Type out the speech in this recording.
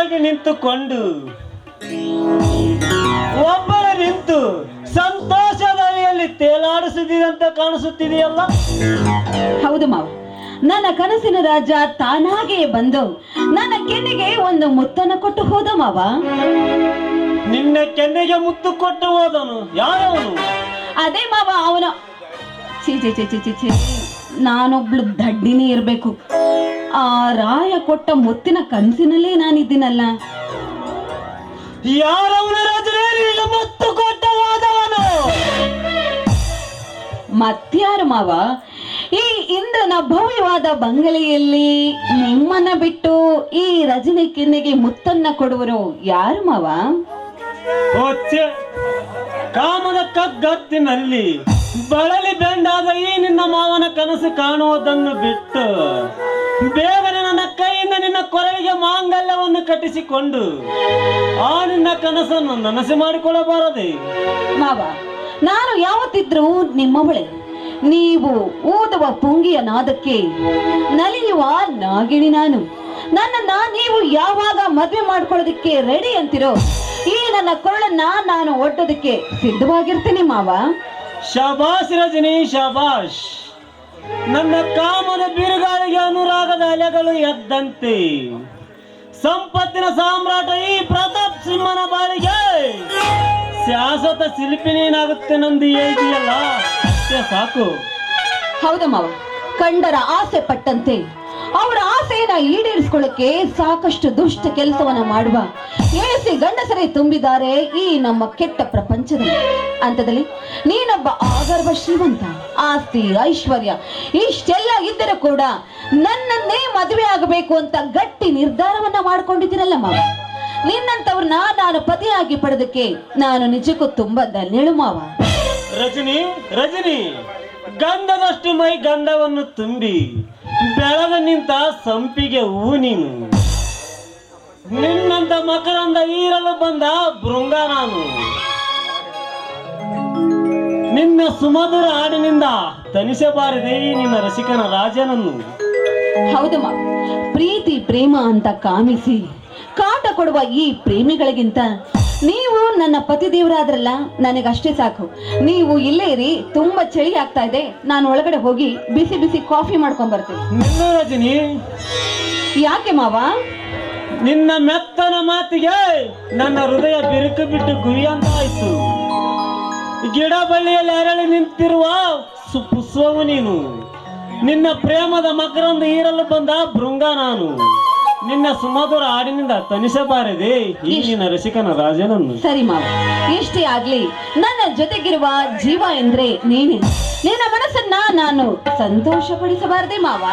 ಒಬ್ಬಳಾಗಿ ನಿಂತುಕೊಂಡು ಒಬ್ಬಳು ನಿಂತು ಸಂತೋಷದಲ್ಲಿ ತೇಲಾಡಿಸುತ್ತಿದಂತ ಕಾಣಿಸುತ್ತಿದೆಯಲ್ಲ. ಹೌದು ಮಾವ, ನನ್ನ ಕನಸಿನ ರಾಜ ತಾನಾಗೆ ಬಂದು ನನ್ನ ಕೆನ್ನೆಗೆ ಒಂದು ಮುತ್ತನ್ನು ಕೊಟ್ಟು ಹೋದ ಮಾವ. ನಿನ್ನ ಕೆನ್ನೆಗೆ ಮುತ್ತು ಕೊಟ್ಟು ಹೋದನು ಯಾರವನು? ಅದೇ ಮಾವ ಅವನು. ಚೀ ಚಿ ಚಿ ಚಿ ಚಿ ಚಿ ನಾನೊಬ್ಳು ದಡ್ಡಿನೇ ಇರ್ಬೇಕು. ಆ ರಾಯ ಕೊಟ್ಟ ಮುತ್ತಿನ ಕನಸಿನಲ್ಲೇ ನಾನಿದ್ದೀನಲ್ಲ. ಯಾರವನು ರಾಜನೇ ನಿನಗೆ ಮುತ್ತು ಕೊಟ್ಟು ಹೋದವನು? ಮತ್ಯಾರು ಮಾವ? ಈ ಇಂದ್ರನ ಭವ್ಯವಾದ ಬಂಗಲೆಯಲ್ಲಿ ನಿಮ್ಮನ್ನ ಬಿಟ್ಟು ಈ ರಜನಿ ಕೆನ್ನೆಗೆ ಮುತ್ತನ್ನ ಕೊಡುವರು ಯಾರು ಮಾವ? ಓಚ್ಚೆ ಕಾಮದ ಕಗ್ಗತ್ತಿನಲ್ಲಿ ಬಳಲಿ ಬೆಂಡಾದ ಈ ನಿನ್ನ ಮಾವನ ಕನಸು ಕಾಣುವುದನ್ನು ಬಿಟ್ಟು ಬೇಗನೆ ನನ್ನ ಕೈಯಿಂದ ನಿನ್ನ ಕೊರಳಿಗೆ ಮಾಂಗಲ್ಯವನ್ನು ಕಟ್ಟಿಸಿಕೊಂಡು ಆ ನಿನ್ನ ಕನಸನ್ನು ನನಸು ಮಾಡಿಕೊಳ್ಳಬಾರದೆ ಮಾವ. ನಾನು ಯಾವತ್ತಿದ್ರೂ ನಿಮ್ಮವಳೆ. ನೀವು ಊದುವ ಪುಂಗಿಯ ನಾದಕ್ಕೆ ನಲಿಯುವ ನಾಗಿಣಿ ನಾನು. ನನ್ನನ್ನ ನೀವು ಯಾವಾಗ ಮದ್ವೆ ಮಾಡ್ಕೊಳ್ಳೋದಕ್ಕೆ ರೆಡಿ ಅಂತಿರೋ ಈ ನನ್ನ ಕೊರಳನ್ನ ನಾನು ಒಡ್ಡೋದಕ್ಕೆ ಸಿದ್ಧವಾಗಿರ್ತೀನಿ ಮಾವ. ಶಬಾಷ್ ರಜನಿ ಶಬಾಷ್. ನನ್ನ ಕಾಮದ ಬಿರುಗಾಳಿಗೆ ಅನುರಾಗದ ಅಲೆಗಳು ಎದ್ದಂತೆ ಸಂಪತ್ತಿನ ಸಾಮ್ರಾಟ ಈ ಪ್ರತಾಪ್ ಸಿಂಹನ ಬಾಳಿಗೆ ಶಾಶ್ವತ ಶಿಲ್ಪಿ ನೀನಾಗುತ್ತೆ ನಂದು ಇದೆಯಲ್ಲ ಅಷ್ಟೇ ಸಾಕು. ಹೌದು ಮಾವ, ಕಂಡರ ಆಸೆ ಪಟ್ಟಂತೆ ಅವರ ಆಸೆಯನ್ನ ಈಡೇರಿಸಿಕೊಳ್ಳಕ್ಕೆ ಸಾಕಷ್ಟು ದುಷ್ಟ ಕೆಲಸವನ್ನ ಮಾಡುವ ಏಸಿ ಗಂಡಸರೇ ತುಂಬಿದ್ದಾರೆ ಈ ನಮ್ಮ ಕೆಟ್ಟ ಪ್ರಪಂಚದಲ್ಲಿ. ಅಂತದಲ್ಲಿ ನೀನೊಬ್ಬ ಆಗರ್ಭ ಶ್ರೀಮಂತ, ಆಸ್ತಿ ಐಶ್ವರ್ಯ ಇಷ್ಟೆಲ್ಲ ಇದ್ದರೂ ಕೂಡ ನನ್ನನ್ನೇ ಮದುವೆ ಆಗಬೇಕು ಅಂತ ಗಟ್ಟಿ ನಿರ್ಧಾರವನ್ನ ಮಾಡ್ಕೊಂಡಿದ್ದೀನಲ್ಲ ಮಾವ. ನಿನ್ನಂತವ್ರನ್ನ ನಾನು ಪತಿಯಾಗಿ ಪಡೆದಕ್ಕೆ ನಾನು ನಿಜಕ್ಕೂ ತುಂಬಾ ಧನ್ಯಳು ಮಾವ. ರಜನಿ ರಜನಿ, ಗಂಧದಷ್ಟು ಮೈ ಗಂಧವನ್ನು ತುಂಬಿ ಬೆಳೆದ ನಿಂತ ಸಂಪಿಗೆ ಹೂ ನೀನು. ನಿನ್ನಂತ ಮಕರಂದ ಈರಲು ಬಂದ ಭೃಂಗ ನಾನು. ನಿನ್ನ ಸುಮಧುರ ಹಾಡಿನಿಂದ ತನಿಸಬಾರದೆ ನಿನ್ನ ರಸಿಕನ ರಾಜನನ್ನು. ಹೌದು ಮಾವ, ಪ್ರೀತಿ ಪ್ರೇಮ ಅಂತ ಕಾಮಿಸಿ ಕಾಟ ಕೊಡುವ ಈ ಪ್ರೇಮಿಗಳಿಗಿಂತ ನೀವು ನನ್ನ ಪತಿ ದೇವರಾದ್ರಲ್ಲ, ನನಗಷ್ಟೇ ಸಾಕು. ನೀವು ಇಲ್ಲೇ ಇರಿ, ತುಂಬಾ ಚಳಿ ಆಗ್ತಾ ಇದೆ. ನಾನು ಒಳಗಡೆ ಹೋಗಿ ಬಿಸಿ ಬಿಸಿ ಕಾಫಿ ಮಾಡ್ಕೊಂಡ್ ಬರ್ತೀನಿ. ನಿನ್ನ ರಜನಿ, ಯಾಕೆ ಮಾವ? ನಿನ್ನ ಮೆತ್ತನ ಮಾತಿಗೆ ನನ್ನ ಹೃದಯ ಬಿರುಕು ಬಿಟ್ಟು ಗುರಿ ಅಂತ ಆಯ್ತು. ಗಿಡ ಬಳ್ಳಿಯಲ್ಲಿ ಅರಳಿ ನಿಂತಿರುವ ಪುಷ್ಪವು ನೀನು. ನಿನ್ನ ಪ್ರೇಮದ ಮಕರಂದ ಹೀರಲು ಬಂದ ಭೃಂಗ ನಾನು. ನಿನ್ನ ಸುಮಧುರ ಹಾಡಿನಿಂದ ತನಿಸಬಾರದೆ ಈ ನಿನ್ನ ರಸಿಕನ ರಾಜನನ್ನು. ಸರಿ ಮಾವ, ಎಷ್ಟೇ ಆಗ್ಲಿ ನನ್ನ ಜೊತೆಗಿರುವ ಜೀವ ಎಂದ್ರೆ ನೀನೆ. ನಿನ್ನ ಮನಸ್ಸನ್ನ ನಾನು ಸಂತೋಷ ಪಡಿಸಬಾರದೆ ಮಾವ?